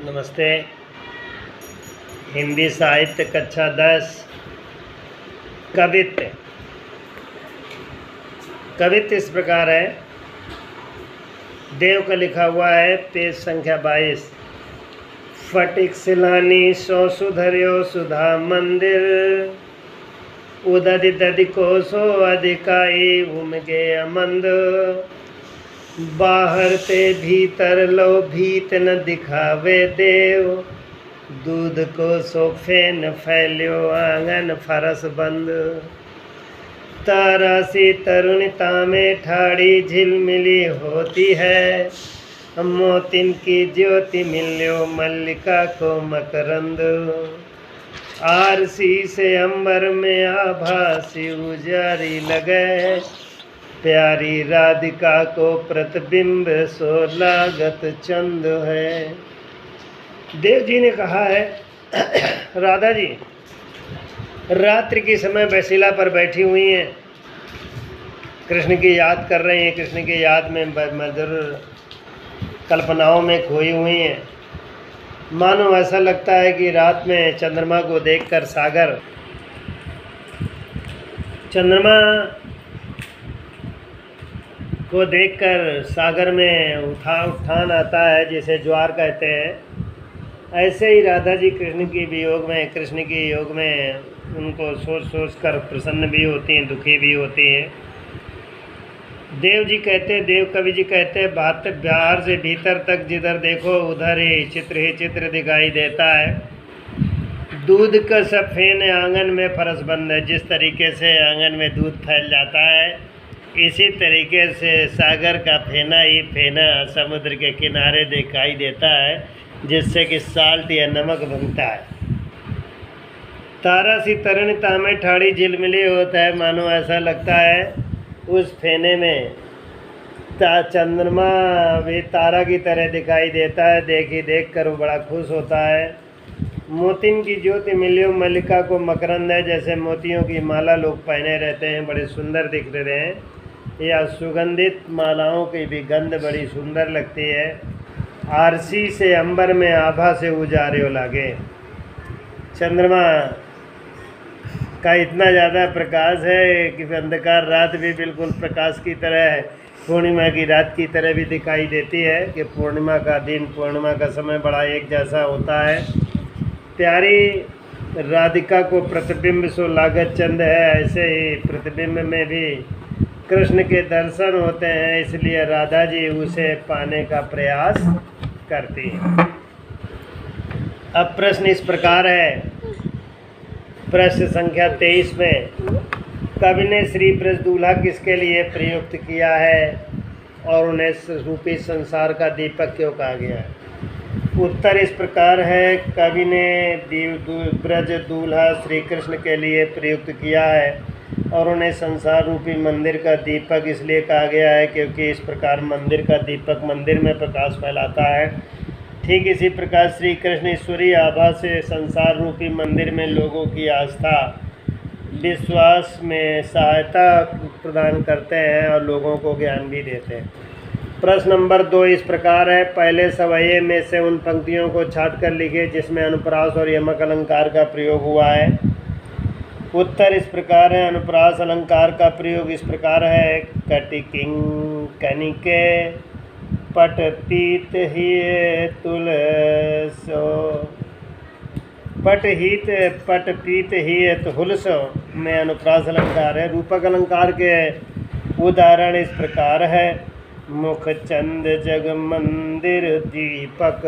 नमस्ते। हिंदी साहित्य कक्षा 10 कवित्व। कवित्व इस प्रकार है। देव का लिखा हुआ है, पेज संख्या 22। फटिक सिलानी सो सुधर्यो सुधा मंदिर, उदधि दधि कोसो अधिकाई उमगे अमंद। बाहर ते भीतर लो भीत न दिखावे देव, दूध को सोफे न फैल्यो आंगन फरस बंद। तारा सी तरुणिता में ठाड़ी झिलमिली होती है, मोतिन की ज्योति मिल्यो मल्लिका को मकरंद। आरसी से अंबर में आभासी उजारी लगे, प्यारी राधिका को प्रतिबिंब सो लागत चंद है। देव जी ने कहा है, राधा जी रात्रि के समय बैशिला पर बैठी हुई हैं, कृष्ण की याद कर रही हैं, कृष्ण की याद में मधुर कल्पनाओं में खोई हुई हैं। मानो ऐसा लगता है कि रात में चंद्रमा को देखकर सागर में उठान आता है, जिसे ज्वार कहते हैं। ऐसे ही राधा जी कृष्ण के योग में उनको सोच कर प्रसन्न भी होती हैं, दुखी भी होती हैं। देव कवि जी कहते हैं, बाहर से भीतर तक जिधर देखो उधर ही चित्र दिखाई देता है। दूध का सब फेन आंगन में फरस बंद है। जिस तरीके से आंगन में दूध फैल जाता है, इसी तरीके से सागर का फेना समुद्र के किनारे दिखाई देता है, जिससे कि साल्ट या नमक बनता है। तारा सी तरुणिता में ठाड़ी झिलमिली होता है। मानो ऐसा लगता है उस फेने में चंद्रमा भी तारा की तरह दिखाई देता है। देख कर वो बड़ा खुश होता है। मोतिन की ज्योति मिलियो मल्लिका को मकरंद है। जैसे मोतियों की माला लोग पहने रहते हैं, बड़े सुंदर दिख रहे हैं, या सुगंधित मालाओं की भी गंध बड़ी सुंदर लगती है। आरसी से अंबर में आभा से उजारियो लागे। चंद्रमा का इतना ज़्यादा प्रकाश है कि अंधकार रात भी बिल्कुल प्रकाश की तरह है, पूर्णिमा की रात की तरह भी दिखाई देती है कि पूर्णिमा का दिन, पूर्णिमा का समय बड़ा एक जैसा होता है। प्यारी राधिका को प्रतिबिंब सो लागत चंद है। ऐसे ही प्रतिबिंब में भी कृष्ण के दर्शन होते हैं, इसलिए राधा जी उसे पाने का प्रयास करती हैं। अब प्रश्न इस प्रकार है, प्रश्न संख्या 23 में, कवि ने श्री ब्रज दूल्हा किसके लिए प्रयुक्त किया है और उन्हें रूपी संसार का दीपक क्यों कहा गया है? उत्तर इस प्रकार है, कवि ने ब्रज दूल्हा श्री कृष्ण के लिए प्रयुक्त किया है और उन्हें संसार रूपी मंदिर का दीपक इसलिए कहा गया है क्योंकि इस प्रकार मंदिर का दीपक मंदिर में प्रकाश फैलाता है। ठीक इसी प्रकार श्री कृष्ण ईश्वरीय आभा से संसार रूपी मंदिर में लोगों की आस्था विश्वास में सहायता प्रदान करते हैं और लोगों को ज्ञान भी देते हैं। प्रश्न नंबर 2 इस प्रकार है, पहले सवये में से उन पंक्तियों को छाट कर लिखे जिसमें अनुप्रास और यमक अलंकार का प्रयोग हुआ है। उत्तर इस प्रकार है, अनुप्रास अलंकार का प्रयोग इस प्रकार है, कटिकिंग कनिके पट पीत ही तुलसो, पट पीत ही तुलसो में अनुप्रास अलंकार है। रूपक अलंकार के उदाहरण इस प्रकार है, मुख चंद जग मंदिर दीपक।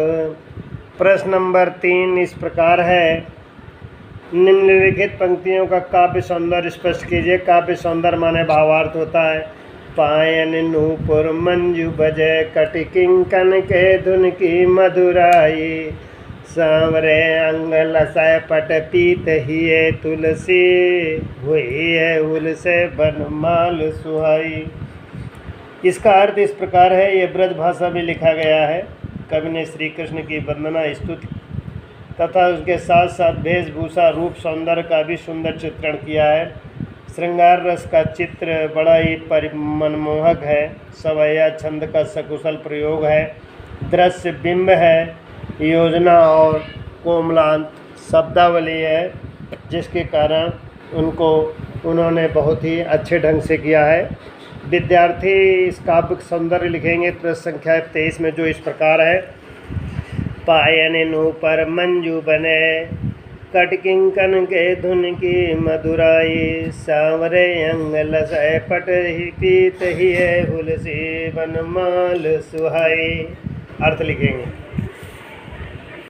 प्रश्न नंबर 3 इस प्रकार है, निम्नलिखित पंक्तियों का काव्य सौंदर्य स्पष्ट कीजिए। काव्य सौंदर्य माने भावार्थ होता है, पायन नूपुर मंजू बजे कटिकिंकन के धुन की मधुराई, सांवरे अंग लसय पट पीत ही तुलसी, हुई है उल से बनमाल सुहाई। इसका अर्थ इस प्रकार है, यह ब्रज भाषा में लिखा गया है। कवि ने श्री कृष्ण की वंदना स्तुति तथा उसके साथ साथ वेशभूषा रूप सौंदर्य का भी सुंदर चित्रण किया है। श्रृंगार रस का चित्र बड़ा ही मनमोहक है। सवैया छंद का सकुशल प्रयोग है। दृश्य बिंब है। योजना और कोमलांत शब्दावली है, जिसके कारण उन्होंने बहुत ही अच्छे ढंग से किया है। विद्यार्थी इस काव्य सौंदर्य लिखेंगे पृष्ठ संख्या 23 में, जो इस प्रकार है। पायन नूपर मंजू बने, कटकिंकन के धुन की मधुराई, सांवरे अंग लसय पट ही पीत ही है हुलसी बनमाल सुहाई। अर्थ लिखेंगे।